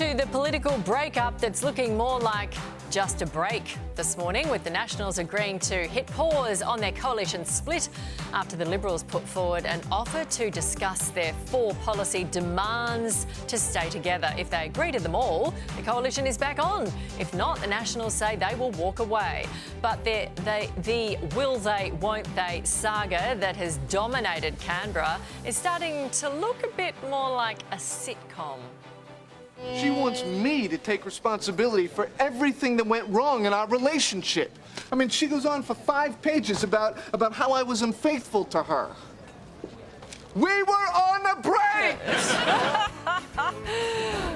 to the political breakup that's looking more like just a break this morning, with the Nationals agreeing to hit pause on their coalition split after the Liberals put forward an offer to discuss their 4 policy demands to stay together. If they agree to them all, the coalition is back on. If not, the Nationals say they will walk away. But the will they, won't they saga that has dominated Canberra is starting to look a bit more like a sitcom. She wants me to take responsibility for everything that went wrong in our relationship. I mean, she goes on for 5 pages about how I was unfaithful to her. We were on a break!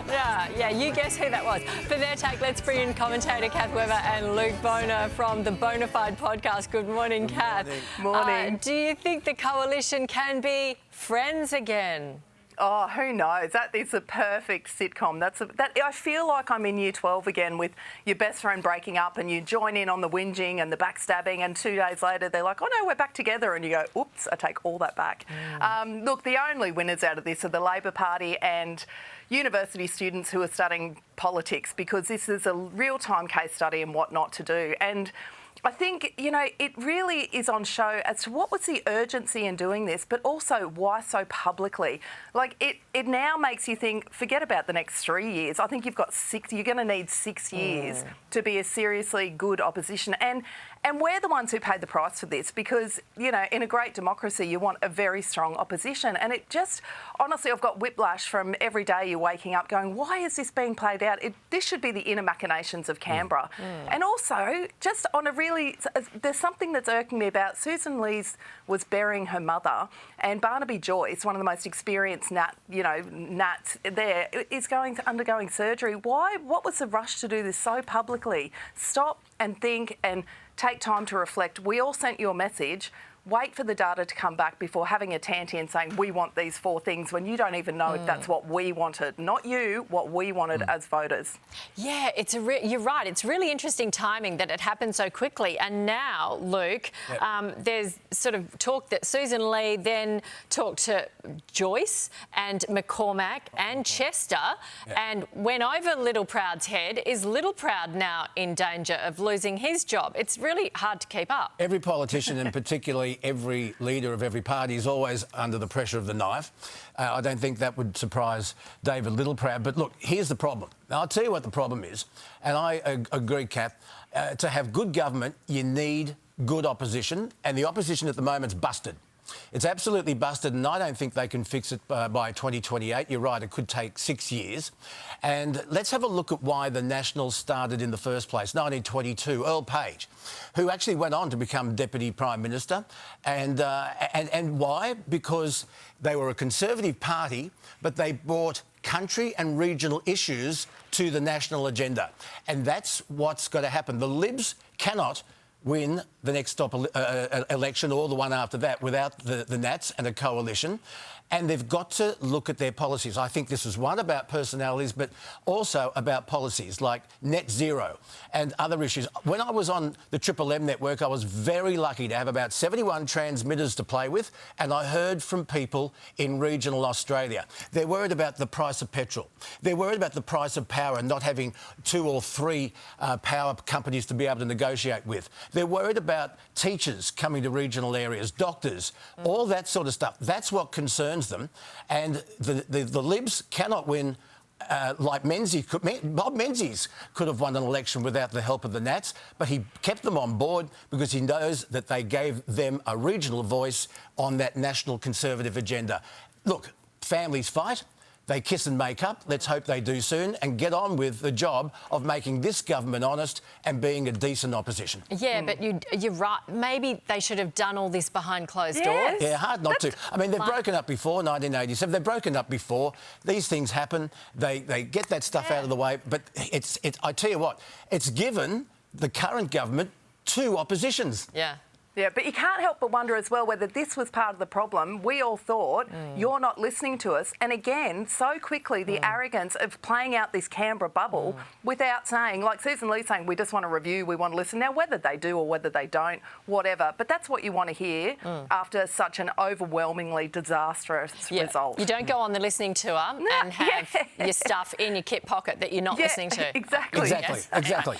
Yeah, you guess who that was. For their take, let's bring in commentator Cath and Luke Bona from the Bona-fide podcast. Good morning, Cath. Morning. Do you think the coalition can be friends again? Oh, who knows? That is a perfect sitcom. I feel like I'm in Year 12 again, with your best friend breaking up and you join in on the whinging and the backstabbing, and 2 days later they're like, oh no, we're back together, and you go, oops, I take all that back. Look, the only winners out of this are the Labor Party and university students who are studying politics, because this is a real-time case study in what not to do. And I think, you know, it really is on show as to what was the urgency in doing this, but also why so publicly. Like, it now makes you think, forget about the next 3 years. I think you've got 6, you're going to need 6 years to be a seriously good opposition. And we're the ones who paid the price for this, because, you know, in a great democracy, you want a very strong opposition. And it just, honestly, I've got whiplash from every day you're waking up going, why is this being played out? This should be the inner machinations of Canberra. And also, just on a really, there's something that's irking me about Susan Lees was burying her mother, and Barnaby Joyce, one of the most experienced Nats there, is undergoing surgery. Why? What was the rush to do this so publicly? Stop and think and take time to reflect. We all sent you a message. Wait for the data to come back before having a tanty and saying, we want these 4 things, when you don't even know if that's what we wanted. Not you, what we wanted as voters. Yeah, you're right. It's really interesting timing that it happened so quickly. And now, Luke, there's sort of talk that Susan Lee then talked to Joyce and McCormack and Chester and went over Little Proud's head. Is Little Proud now in danger of losing his job? It's really hard to keep up. Every politician, and particularly every leader of every party, is always under the pressure of the knife. I don't think that would surprise David Littleproud. But look, here's the problem. Now, I'll tell you what the problem is, and I agree, Cath. To have good government, you need good opposition, and the opposition at the moment's busted. It's absolutely busted, and I don't think they can fix it by 2028. You're right, it could take 6 years. And let's have a look at why the Nationals started in the first place. 1922, Earl Page, who actually went on to become Deputy Prime Minister. And why? Because they were a Conservative party, but they brought country and regional issues to the national agenda. And that's what's got to happen. The Libs cannot win the next election or the one after that without the Nats and a coalition. And they've got to look at their policies. I think this is one about personalities, but also about policies like net zero and other issues. When I was on the Triple M network, I was very lucky to have about 71 transmitters to play with, and I heard from people in regional Australia. They're worried about the price of petrol. They're worried about the price of power and not having 2 or 3 power companies to be able to negotiate with. They're worried about teachers coming to regional areas, doctors, all that sort of stuff. That's what concerns them. And the Libs cannot win like Menzies could. Bob Menzies could have won an election without the help of the Nats, but he kept them on board because he knows that they gave them a regional voice on that national Conservative agenda. Look, families fight. They kiss and make up. Let's hope they do soon and get on with the job of making this government honest and being a decent opposition. Yeah, but you're right. Maybe they should have done all this behind closed doors. Yeah, hard not to. I mean, they've broken up before, 1987. They've broken up before. These things happen. They get that stuff out of the way. But I tell you what, it's given the current government 2 oppositions. Yeah. Yeah, but you can't help but wonder as well whether this was part of the problem. We all thought, you're not listening to us. And again, so quickly, the arrogance of playing out this Canberra bubble without saying, like Susan Lee saying, we just want to review, we want to listen. Now, whether they do or whether they don't, whatever. But that's what you want to hear after such an overwhelmingly disastrous result. You don't go on the listening tour and have your stuff in your kit pocket that you're not listening to. Exactly. Exactly.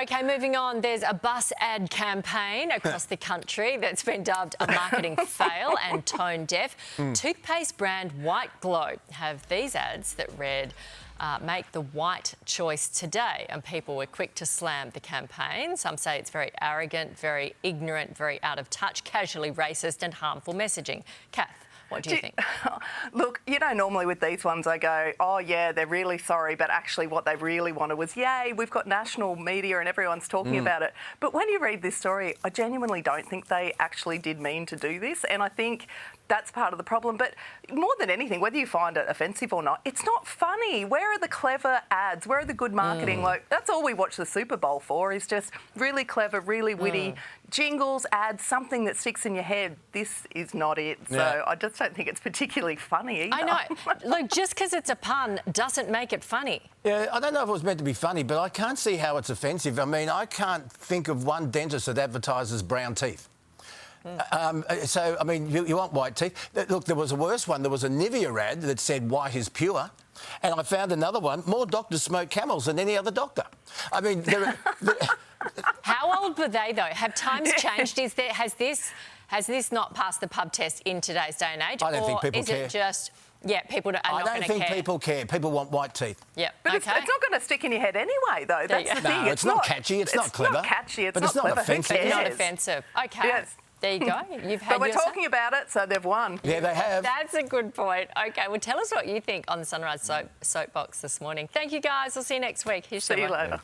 OK, moving on. There's a bus ad campaign across the country that's been dubbed a marketing fail and tone deaf. Toothpaste brand White Glow have these ads that read, make the white choice today. And people were quick to slam the campaign. Some say it's very arrogant, very ignorant, very out of touch, casually racist and harmful messaging. Cath, what do you think? Look, you know, normally with these ones I go, oh yeah, they're really sorry, but actually what they really wanted was, yay, we've got national media and everyone's talking about it. But when you read this story, I genuinely don't think they actually did mean to do this. And I think that's part of the problem. But more than anything, whether you find it offensive or not, it's not funny. Where are the clever ads? Where are the good marketing? Like, that's all we watch the Super Bowl for, is just really clever, really witty jingles, ads, something that sticks in your head. This is not it. So I just don't think it's particularly funny either. I know. Look, just because it's a pun doesn't make it funny. Yeah, I don't know if it was meant to be funny, but I can't see how it's offensive. I mean, I can't think of one dentist that advertises brown teeth. So, I mean, you want white teeth. Look, there was a worse one. There was a Nivea ad that said white is pure. And I found another one, more doctors smoke Camels than any other doctor. I mean, How old were they, though? Have times changed? Has this not passed the pub test in today's day and age? I don't think people is care. It just... Yeah, people are not going to care. I don't think people care. People want white teeth. Yeah, but it's not going to stick in your head anyway, though. That's the thing. No, it's not catchy. It's not clever. It's not catchy. It's not clever. offensive. It's not offensive. OK. Yes. There you go. You've had But we're talking about it, so they've won. Yeah, they have. That's a good point. OK, well, tell us what you think on the Sunrise Soapbox this morning. Thank you, guys. We'll see you next week. Here's See you later.